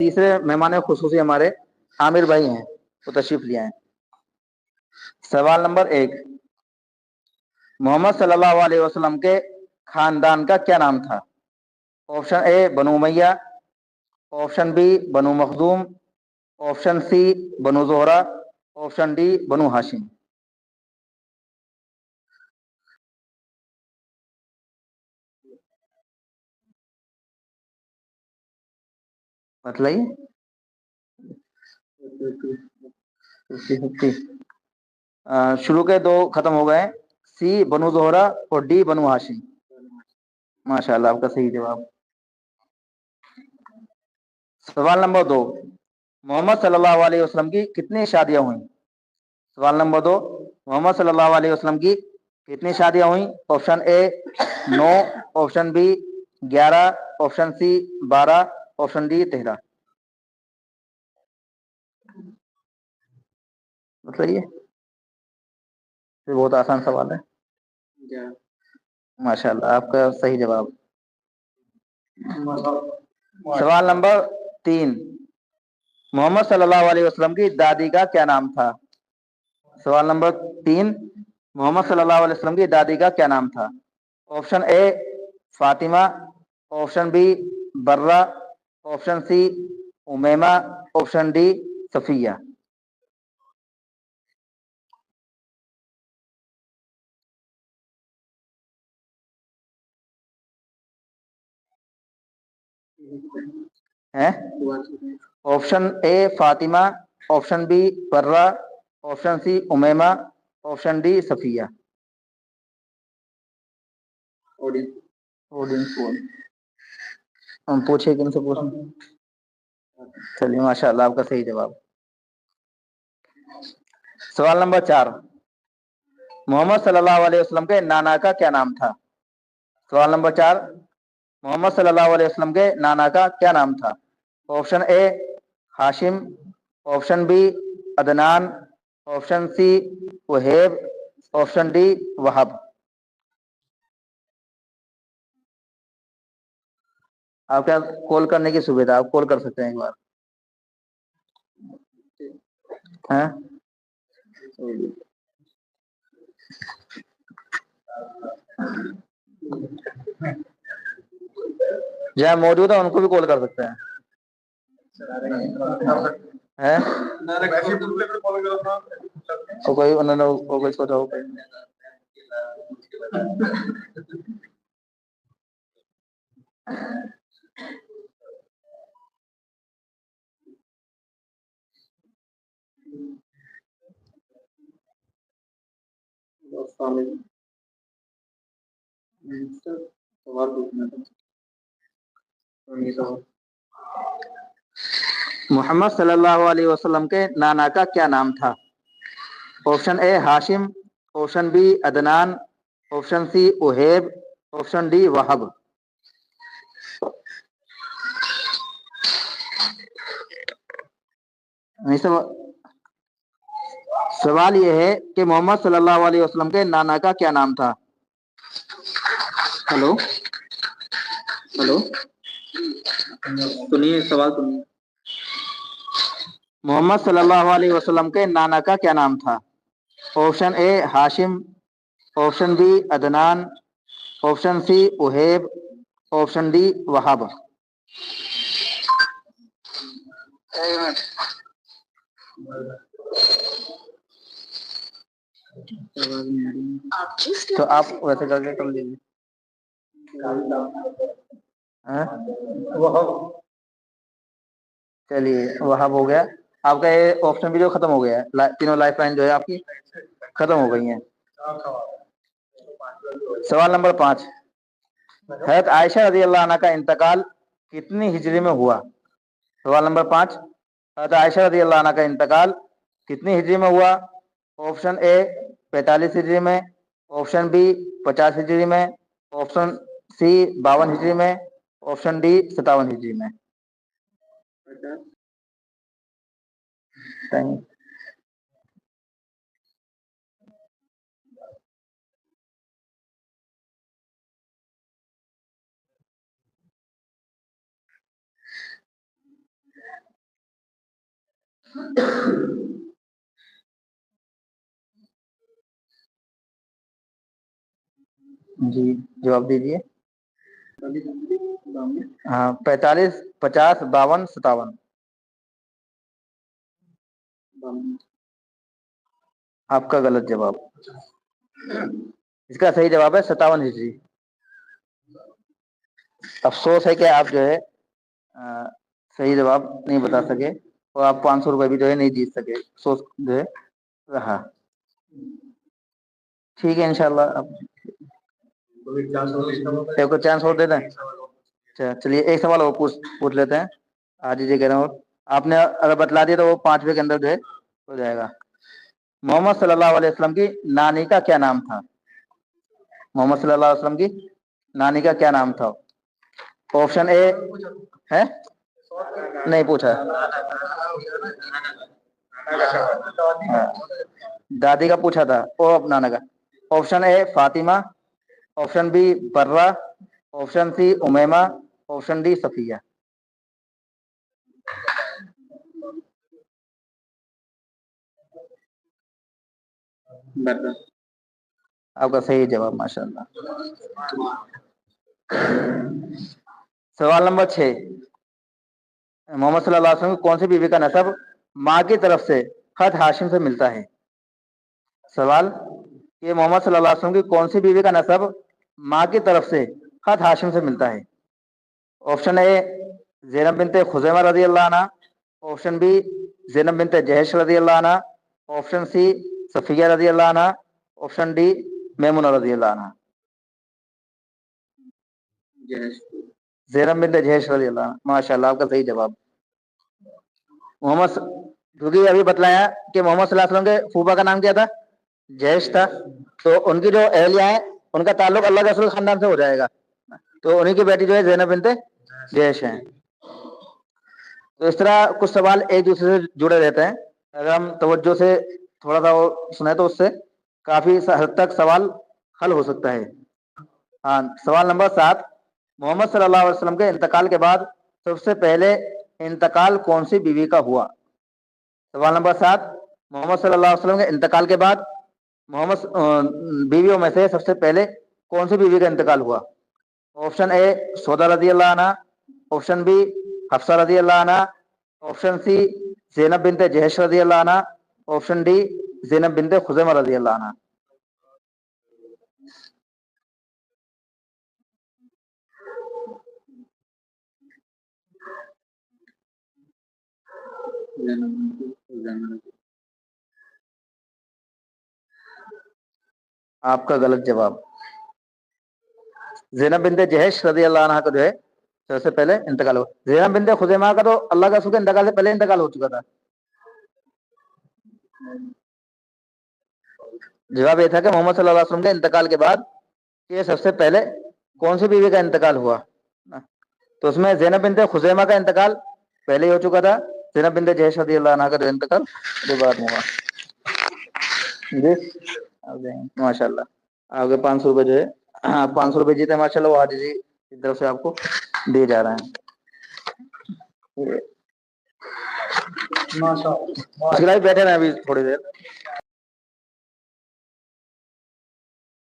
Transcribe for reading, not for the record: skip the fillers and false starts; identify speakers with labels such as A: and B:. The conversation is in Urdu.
A: تیسرے مہمان خصوصی ہمارے عامر بھائی ہیں، وہ تشریف لے آئے۔ سوال نمبر 1، محمد صلی اللہ علیہ وسلم کے خاندان کا کیا نام تھا؟ آپشن اے بنو امیہ، آپشن بی بنو مخزوم، آپشن سی بنو زہرہ، آپشن ڈی بنو ہاشم۔ بتلائیے۔ 50-50 شروع کے دو ختم ہو گئے، سی بنو زہرہ اور ڈی بنو ہاشم۔ ماشاء اللہ، آپ کا صحیح جواب۔ سوال نمبر 2، محمد صلی اللہ علیہ وسلم کی کتنی شادیاں ہوئیں؟ سوال نمبر 2، محمد صلی اللہ علیہ وسلم کی کتنی شادیاں ہوئیں؟ Option A 9، option B 11، option C 12، option D 13۔ بتائیے، یہ بہت آسان سوال ہے۔ ماشاء اللہ، آپ کا صحیح جواب۔ سوال نمبر 3، محمد صلی اللہ علیہ وسلم کی دادی کا کیا نام تھا؟ سوال نمبر 3، محمد صلی اللہ علیہ وسلم کی دادی کا کیا نام تھا؟ Option A Fatima, option B Barah, option C Umaimah, option D Safiya. Option A Fatima, option B Barah, option C Umaimah, option D Safiya. ہم پوچھے کن سے پوچھیں؟ چلیے، ماشاء اللہ، آپ کا صحیح جواب۔ سوال نمبر 4، محمد صلی اللہ علیہ وسلم کے نانا کا کیا نام تھا؟ سوال نمبر 4، محمد صلی اللہ علیہ وسلم کے نانا کا کیا نام تھا؟ Option A Hashim, option B Adnan, option C Waheeb, option D Wahab. آپ کیا کال کرنے کی سویدھا، آپ کال کر سکتے ہیں ایک بار۔ ہاں، جہاں موجود ہے ان کو بھی کال کر سکتے ہیں۔ کوئی انہوں نے کوئی سوچا ہو محمد صلی اللہ علیہ وسلم کے نانا کا کیا نام تھا؟ Option A Hashim, option B Adnan, option C Waheeb, option D Wahab. سوال یہ ہے کہ محمد صلی اللہ علیہ وسلم کے نانا کا کیا نام تھا؟ ہلو ہلو، سنیے سوال سنیے۔ محمد صلی اللہ علیہ وسلم کے نانا کا کیا نام تھا؟ Option A Hashim, option B Adnan, option C Waheeb, option D Wahab. تو آپ ویسے کر کے کر لیجیے۔ چلیے، وہب ہو گیا آپ کا۔ یہ آپشن بھی جو ختم ہو گیا ہے، تینوں لائف لائن جو ہے آپ کی ختم ہو گئی ہیں۔ سوال نمبر 5، حضرت عائشہ رضی اللہ عنہ کا انتقال کتنی ہجری میں ہوا؟ سوال نمبر 5، حضرت عائشہ رضی اللہ عنہ کا انتقال کتنی ہجری میں ہوا؟ آپشن اے 45 ہجری میں، آپشن بی 50 ہجری میں، آپشن سی 52 ہجری میں، آپشن ڈی 57 ہجری میں۔ جی جواب دیجیے. ہاں 45 50 52 57. آپ کا غلط جواب. اس کا صحیح جواب ہے 57 ہجری. افسوس ہے کہ آپ جو ہے صحیح جواب نہیں بتا سکے اور آپ 500 روپے بھی جو ہے نہیں جیت سکے. افسوس جو ہے رہا. ٹھیک ہے انشاءاللہ اب ایک کو چانس اور دے دیں. اچھا چلیے ایک سوال اور پوچھ لیتے ہیں. آ دیجیے کہہ رہا ہوں آپ نے اگر بتلا دیا تو وہ 5 روپے کے اندر جو ہے ہو جائے گا. محمد صلی اللہ علیہ وسلم کی نانی کا کیا نام تھا؟ محمد صلی اللہ علیہ وسلم کی نانی کا کیا نام تھا؟ آپشن اے ہے نہیں پوچھا. دادی کا پوچھا تھا وہ نانا کا. Option A Fatima, option B Barah, option C Umaimah, option D Safiya. آپ کا صحیح جواب ماشاء اللہ. سوال نمبر 6. محمد صلی اللہ علیہ وسلم کون سی بیوی کا نسب ماں کی طرف سے خط ہاشم سے ملتا ہے؟ سوال کہ محمد صلی اللہ علیہ وسلم کی کون سی بیوی کا نسب ماں کی طرف سے خط ہاشم سے ملتا ہے؟ آپشن اے زینب بنت خزیمہ رضی اللہ عنہ, آپشن بی زینب بنت جہش رضی اللہ عنہ, آپشن سی صفیہ رضی اللہ عنہ, آپشن ڈی میمونہ رضی اللہ عنہ. زینب بنت جہش رضی اللہ عنہ ماشاء اللہ آپ کا صحیح جواب. محمد کیونکہ ابھی بتلایا کہ محمد صلی اللہ علیہ وسلم کے پھوپھا کا نام کیا تھا؟ جہش تھا. تو ان کی جو اہلیہ ہیں ان کا تعلق اللہ کے رسول خاندان سے ہو جائے گا. تو انہیں کی بیٹی جو ہے زینب بنت جہش ہیں. تو اس طرح کچھ سوال ایک دوسرے سے جڑے رہتے ہیں. اگر ہم توجہ سے تھوڑا سا اور سنیں تو اس سے کافی حد تک سوال حل ہو سکتا ہے. ہاں سوال نمبر 7. محمد صلی اللہ علیہ وسلم کے انتقال کے بعد سب سے پہلے انتقال کون سی بیوی کا ہوا؟ سوال نمبر 7. محمد صلی اللہ علیہ وسلم کے انتقال کے بعد محمد بیویوں میں سے سب سے پہلے کون سی بیوی کا انتقال ہوا؟ آپشن اے سودا رضی اللہ عنہ, آپشن بی حفصہ رضی اللہ عنہ, آپشن سی زینب بنت جہش رضی اللہ عنہ, آپشن ڈی زینب بنت خزیمہ رضی اللہ عنہ. آپ کا غلط جواب. زینب بنت جہش رضی اللہ عنہ کا جو ہے سب سے پہلے انتقال ہوا. زینب بنت خزیمہ کا تو اللہ کا رسول کے انتقال سے پہلے انتقال ہو چکا تھا. جواب یہ تھا کہ محمد صلی اللہ علیہ وسلم کے انتقال کے بعد یہ سب سے پہلے کون سی بیوی کا انتقال ہوا؟ تو اس میں زینب بنت خزیمہ کا انتقال پہلے ہی ہو چکا تھا. زینب بنت جہش رضی اللہ عنہ کا جو انتقال وہ بعد میں ہوا. جی ماشاء اللہ آگے 500 روپے جو ہے 500 روپے جیتے ماشاء اللہ وہ آج جی کی طرف سے آپ کو دیے جا رہے ہیں. بیٹھے رہے ابھی تھوڑی دیر.